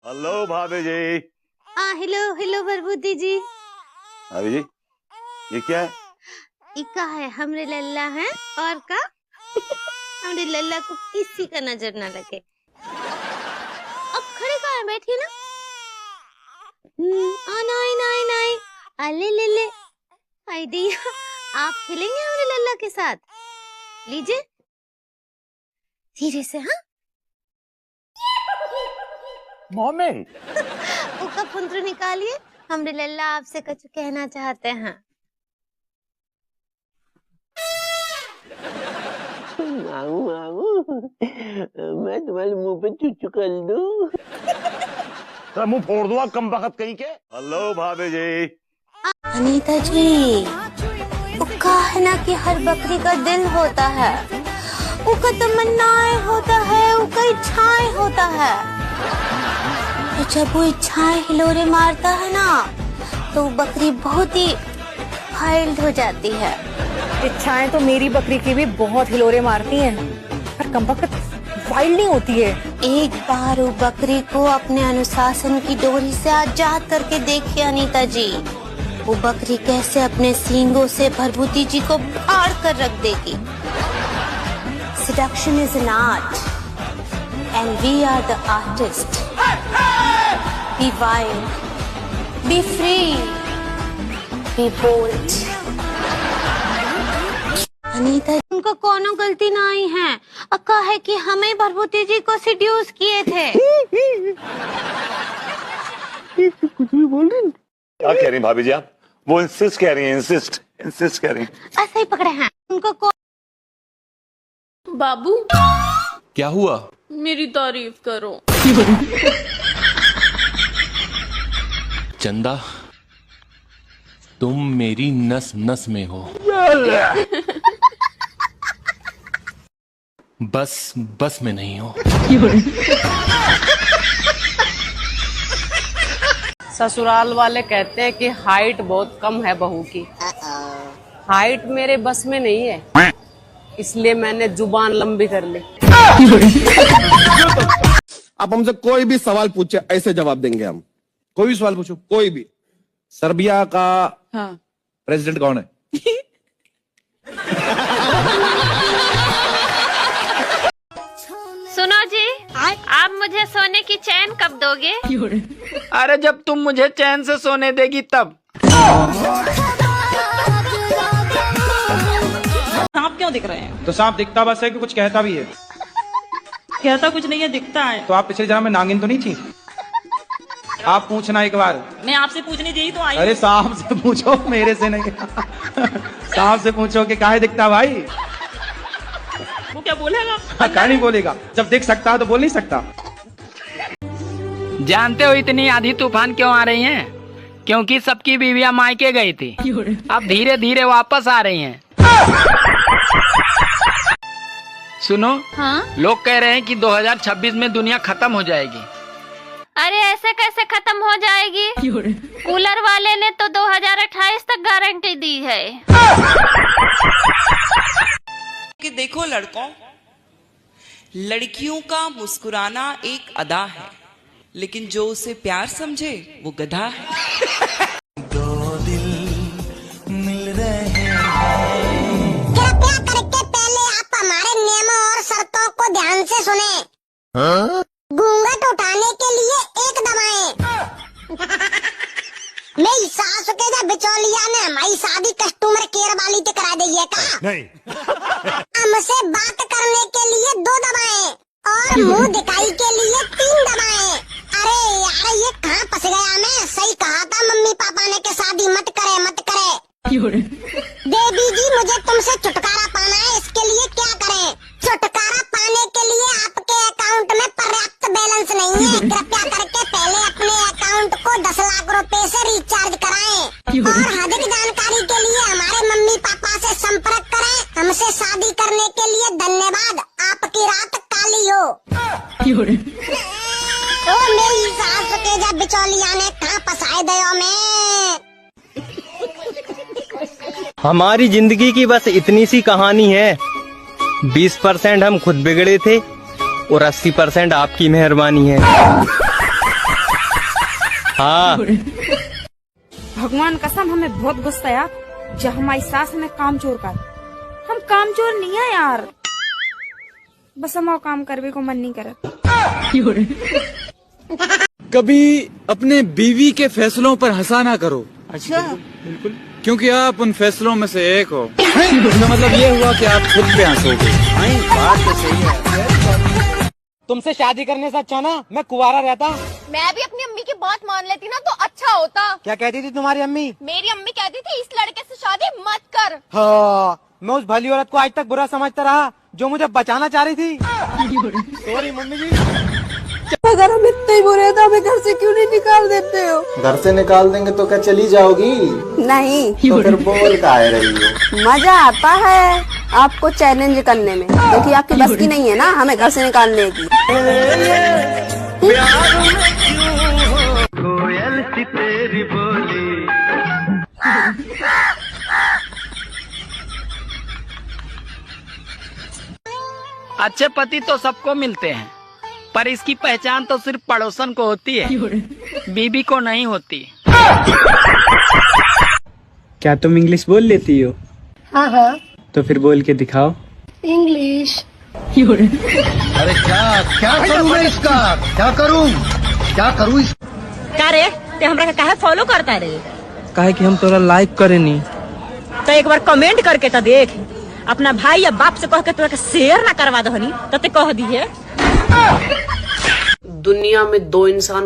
Hello भाभी जी। Hello hello बरबूती जी। भाभी जी ये क्या है? इका है हमरे लल्ला है और का हमरे लल्ला को किसी का नजर ना लगे। अब खड़े कहाँ है, बैठिए ना। नहीं नहीं नहीं, अले ले ले आइडिया। आप खेलेंगे हमरे लल्ला के साथ? लीजिए धीरे से। हाँ मोमेंट उसका पुंत्र निकालिए, हमरे लल्ला आपसे कुछ कहना चाहते हैं। मामू मामू मैं तुम्हारे मुंह पे चुच्चू कर दूं? तो मुंह फोड़ दूंगा कम वक्त कहीं के। हेलो भाभी जी। अनीता जी वो कहा है ना कि हर बकरी का दिल होता है, उसका तमन्नाएं होता है, उसका इच्छाएं होता है। तो जब वो इच्छाएं हिलोरे मारता है ना तो वो बकरी बहुत ही वाइल्ड हो जाती है। इच्छाएं तो मेरी बकरी की भी बहुत हिलोरे मारती हैं, पर कमबख्त वाइल्ड नहीं होती है। एक बार वो बकरी को अपने अनुशासन की डोरी से आजाद करके देखिए अनीता जी, वो बकरी कैसे अपने सींगों से भरभूति जी को फाड़ कर रख देगी। Seduction is an art and we are the artist. Be wild, be free, be bold. Anita उनको कोनो गलती नहीं है, अक्का है कि हमें भरभूति जी को सिड्यूस किए थे। कुछ भी बोल रही? क्या कह रही भाभी जी आप? वो इंसिस्ट कह रही हैं, इंसिस्ट कह रही हैं। ऐसे ही पकड़े हैं उनको। बाबू क्या हुआ? मेरी तारीफ करो। चंदा तुम मेरी नस नस में हो। बस में नहीं हो। ससुराल वाले कहते हैं कि हाइट बहुत कम है बहू की। हाइट मेरे बस में नहीं है, इसलिए मैंने जुबान लंबी कर ली। आप हमसे कोई भी सवाल पूछे ऐसे जवाब देंगे हम। कोई भी सवाल पूछो, कोई भी। सर्बिया का प्रेसिडेंट कौन है? सुनो जी, आप मुझे सोने की चैन कब दोगे? अरे जब तुम मुझे चैन से सोने देगी तब। सांप क्यों दिख रहे हैं? तो सांप दिखता बस है कि कुछ कहता भी है। कहता कुछ नहीं है, दिखता है। तो आप पिछले जन्म में नागिन तो नहीं थी? आप पूछना एक बार। मैं आपसे पूछने दी तो आई। अरे सांप से पूछो, मेरे से नहीं। सांप से पूछो कि काहे दिखता भाई। वो क्या बोलेगा? काहे नहीं बोलेगा, जब देख सकता है तो बोल नहीं सकता। जानते हो इतनी आंधी तूफान क्यों आ रही हैं? क्योंकि सबकी बीवियां मायके गई थी, अब धीरे धीरे वापस आ रही हैं। सुनो, हाँ? लोग कह रहे हैं कि 2026 में दुनिया खत्म हो जाएगी। अरे ऐसे कैसे खत्म हो जाएगी? कूलर वाले ने तो 2028 तक गारंटी दी है। कि देखो लड़कों, लड़कियों का मुस्कुराना एक अदा है, लेकिन जो उसे प्यार समझे वो गधा है। दो दिल मिल रहे हैं। कृपया करके पहले आप हमारे नियमों और शर्तों को ध्यान से सुने। घूंघट उठाने के लिए एक दबाएं। मेरी सास के जब बिचौलिया ने हमारी शादी कस्टमर केयर वाली से करा दी है का? नहीं। हमसे बात करने के लिए 2 दबाएं और मुंह दिखाई के लिए 3 दबाएं। अरे यार ये कहाँ फंस गया मैं? सही कहा था मम्मी पापा ने कि शादी मत करे मत करे। देवी जी मुझे तुमसे छुटकारा पाना है, इसके लिए क्या करें? छुटकारा पाने के लिए आपके अकाउंट में पर्याप्त बैलेंस नहीं है, कृपया करके पहले अपने अकाउंट को 10 लाख रुपए से रिचार्ज कराएं और अधिक जानकारी के लिए हमारे मम्मी पापा से संपर्क करें। हमसे शादी करने के लिए धन्यवाद, आपकी रात काली हो। तो मेरी सास के जब बिचौलिया ने कहाँ फंसाए दयो में। हमारी जिंदगी की बस इतनी सी कहानी है। 20% हम खुद बिगड़े थे और 80% आपकी मेहरबानी है। हाँ। भगवान कसम हमें बहुत गुस्सा आया जब हमारी सास हमें काम चोर कर। हम काम चोर नहीं है यार, बस हमारा काम करने को मन नहीं करे। कभी अपने बीवी के फैसलों पर हंसा ना करो। अच्छा, बिल्कुल, क्योंकि आप उन फैसलों में से एक हो। इसका मतलब ये हुआ कि आप खुद पे हंसोगे। बात तो सही है। तुमसे शादी करने से अच्छा ना मैं कुंवारा रहता। मैं भी अपनी अम्मी की बात मान लेती ना तो अच्छा होता। क्या कहती थी तुम्हारी अम्मी? मेरी अम्मी कहती थी इस लड़के से शादी मत कर। हाँ, मैं उस भली औरत को आज तक बुरा समझता रहा जो मुझे बचाना चाह रही थी। सॉरी मम्मी जी। अगर हम इतने ही बुरे हैं तो हमें घर से क्यों नहीं निकाल देते हो? घर से निकाल देंगे तो क्या चली जाओगी? नहीं। तो फिर बोल काहे रही हो? मजा आता है आपको चैलेंज करने में, क्योंकि आपकी बस की नहीं है ना हमें घर से निकालने की। कोयल सी तेरी बोली। अच्छे पति तो सबको मिलते हैं, पर इसकी पहचान तो सिर्फ पड़ोसन को होती है, बीबी को नहीं होती। क्या तुम इंग्लिश बोल लेती हो? हाँ हाँ। तो फिर बोल के दिखाओ। इंग्लिश। अरे क्या करूँ मैं इसका? क्या करूँ क्या रे ते हमरा काहे फॉलो करता रे? काहे कि हम तोरा लाइक करे नी। तो एक बार कमेंट करके तो देख, अपना भाई या बाप से कह के तोरा के शेयर ना करवा दहनी तो ते कह दी है। दुनिया में दो इंसान